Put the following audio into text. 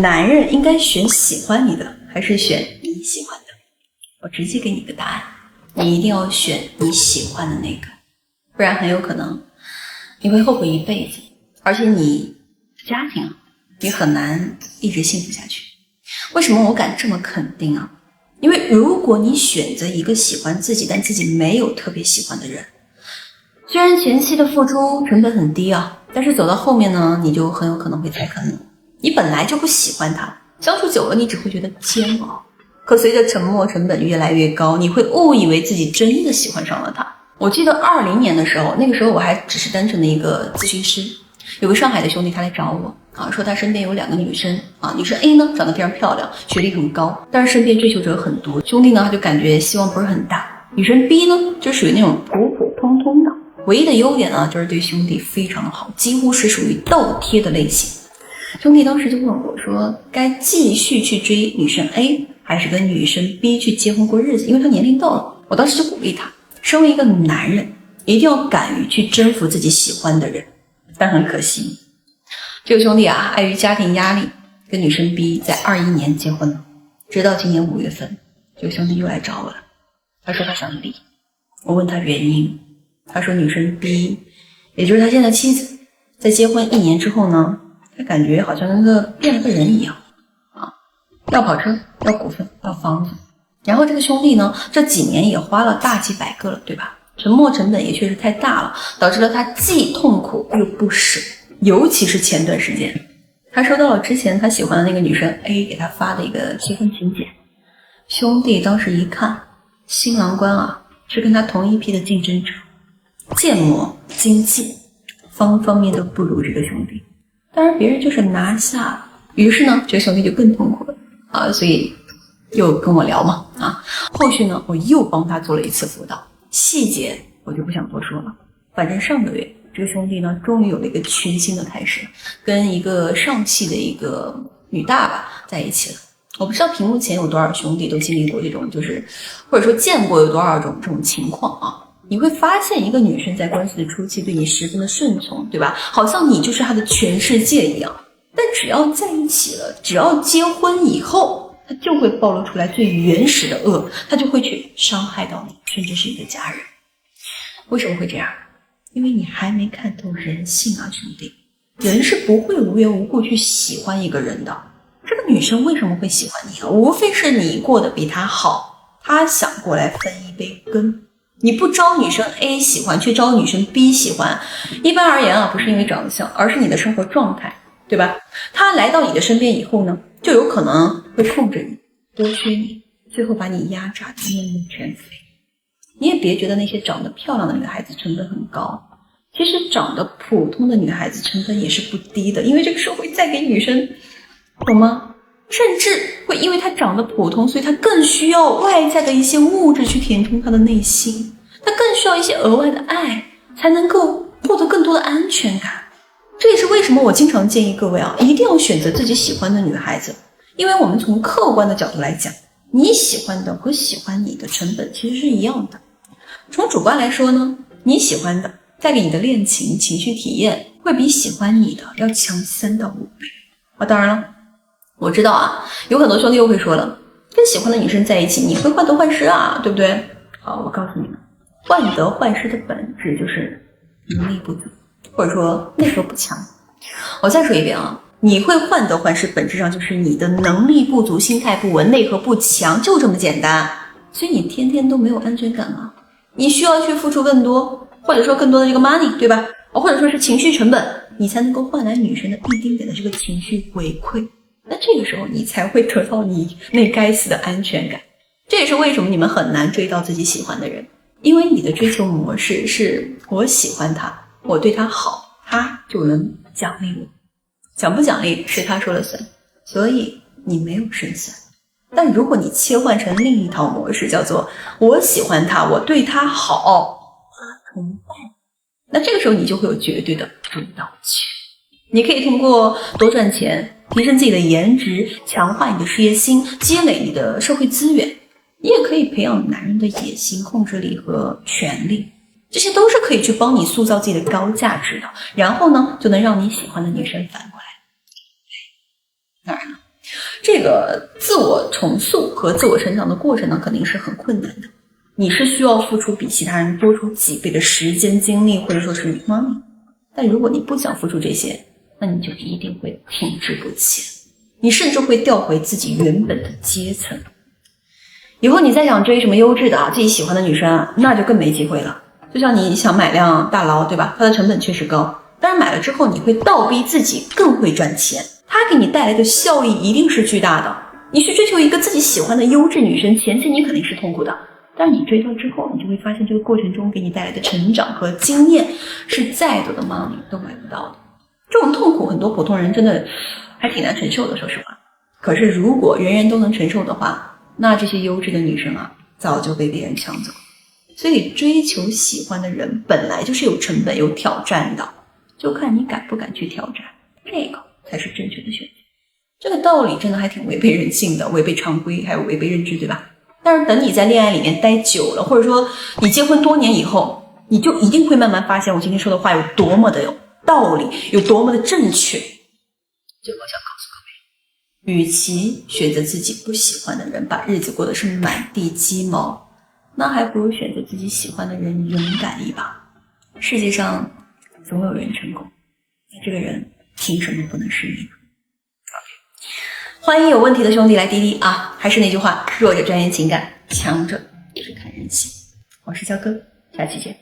男人应该选喜欢你的，还是选你喜欢的？我直接给你个答案，你一定要选你喜欢的那个，不然很有可能你会后悔一辈子，而且你家庭也很难一直幸福下去。为什么我敢这么肯定啊？因为如果你选择一个喜欢自己但自己没有特别喜欢的人，虽然前期的付出成本很低啊，但是走到后面呢，你就很有可能会踩坑了。你本来就不喜欢他，相处久了你只会觉得煎熬，可随着沉没成本越来越高，你会误以为自己真的喜欢上了他。我记得20年的时候，那个时候我还只是单纯的一个咨询师，有个上海的兄弟他来找我啊，说他身边有2个女生啊，女生 A 呢长得非常漂亮，学历很高，但是身边追求者很多，兄弟呢他就感觉希望不是很大。女生 B 呢就属于那种普普通通的，唯一的优点呢就是对兄弟非常的好，几乎是属于倒贴的类型。兄弟当时就问我说，该继续去追女生 A 还是跟女生 B 去结婚过日子，因为他年龄到了。我当时就鼓励他，身为一个男人一定要敢于去征服自己喜欢的人。但很可惜，这个兄弟啊，碍于家庭压力跟女生 B 在21年结婚了，直到今年5月份，这个兄弟又来找我了，他说他想离。我问他原因，他说女生 B 也就是他现在妻子，在结婚1年之后呢，他感觉好像变了个人一样啊，要跑车，要股份，要房子。然后这个兄弟呢，这几年也花了大几百个了，对吧？沉没成本也确实太大了，导致了他既痛苦又不舍。尤其是前段时间，他收到了之前他喜欢的那个女生 A 给他发的一个结婚请柬。兄弟当时一看，新郎官啊是跟他同一批的竞争者，建模、经济方方面都不如这个兄弟。当然别人就是拿下了，于是呢这个兄弟就更痛苦了啊，所以又跟我聊嘛啊。后续呢我又帮他做了一次辅导，细节我就不想多说了。反正上个月这个兄弟呢终于有了一个全新的开始，跟一个上汽的一个女大吧在一起了。我不知道屏幕前有多少兄弟都经历过这种，就是或者说见过有多少种这种情况啊。你会发现一个女生在关系的初期对你十分的顺从，对吧？好像你就是她的全世界一样。但只要在一起了，只要结婚以后，她就会暴露出来最原始的恶，她就会去伤害到你，甚至是你的家人。为什么会这样？因为你还没看透人性啊，兄弟。人是不会无缘无故去喜欢一个人的。这个女生为什么会喜欢你啊？无非是你过得比她好，她想过来分一杯羹。你不招女生 A 喜欢，却招女生 B 喜欢，一般而言啊，不是因为长相，而是你的生活状态，对吧？她来到你的身边以后呢，就有可能会控制你，剥削你，最后把你压榨得面目全非。你也别觉得那些长得漂亮的女孩子成本很高，其实长得普通的女孩子成本也是不低的，因为这个社会在给女生，懂吗？甚至会因为她长得普通，所以她更需要外在的一些物质去填充她的内心，她更需要一些额外的爱，才能够获得更多的安全感。这也是为什么我经常建议各位啊，一定要选择自己喜欢的女孩子，因为我们从客观的角度来讲，你喜欢的和喜欢你的成本其实是一样的。从主观来说呢，你喜欢的带给你的恋情情绪体验会比喜欢你的要强3到5倍啊。当然了，我知道啊，有很多兄弟又会说了，跟喜欢的女生在一起你会患得患失啊，对不对？好，我告诉你们，患得患失的本质就是能力不足，或者说内核不强。我再说一遍啊，你会患得患失本质上就是你的能力不足，心态不稳，内核不强，就这么简单。所以你天天都没有安全感啊，你需要去付出更多，或者说更多的这个 money， 对吧？或者说是情绪成本，你才能够换来女生的一丁点的这个情绪回馈。那这个时候你才会得到你那该死的安全感。这也是为什么你们很难追到自己喜欢的人，因为你的追求模式是我喜欢他，我对他好，他就能奖励我，奖不奖励是他说了算，所以你没有胜算。但如果你切换成另一套模式，叫做我喜欢他，我对他好，他崇拜，那这个时候你就会有绝对的主导权。你可以通过多赚钱，提升自己的颜值，强化你的事业心，积累你的社会资源。你也可以培养男人的野心、控制力和权力，这些都是可以去帮你塑造自己的高价值的，然后呢就能让你喜欢的女生反过来。当然了，这个自我重塑和自我成长的过程呢，肯定是很困难的。你是需要付出比其他人多出几倍的时间、精力，或者说是 money。但如果你不想付出这些，那你就一定会停滞不前，你甚至会掉回自己原本的阶层。以后你再想追什么优质的自己喜欢的女生那就更没机会了。就像你想买辆大劳，对吧？它的成本确实高，但是买了之后你会倒逼自己更会赚钱，它给你带来的效益一定是巨大的。你去追求一个自己喜欢的优质女生，前期你肯定是痛苦的，但是你追到之后，你就会发现这个过程中给你带来的成长和经验是再多的 money 都买不到的。这种痛苦很多普通人真的还挺难承受的，说实话。可是如果人人都能承受的话，那这些优质的女生早就被别人抢走。所以追求喜欢的人本来就是有成本有挑战的，就看你敢不敢去挑战，这个才是正确的选择。这个道理真的还挺违背人性的，违背常规，还有违背认知，对吧？但是等你在恋爱里面待久了，或者说你结婚多年以后，你就一定会慢慢发现我今天说的话有多么的有道理，有多么的正确。最后想告诉各位，与其选择自己不喜欢的人，把日子过得是满地鸡毛，那还不如选择自己喜欢的人，勇敢一把。世界上总有人成功，那这个人凭什么不能是你呢？欢迎有问题的兄弟来滴滴还是那句话，弱者专业情感，强者就是看人性。我是肖哥，下期见。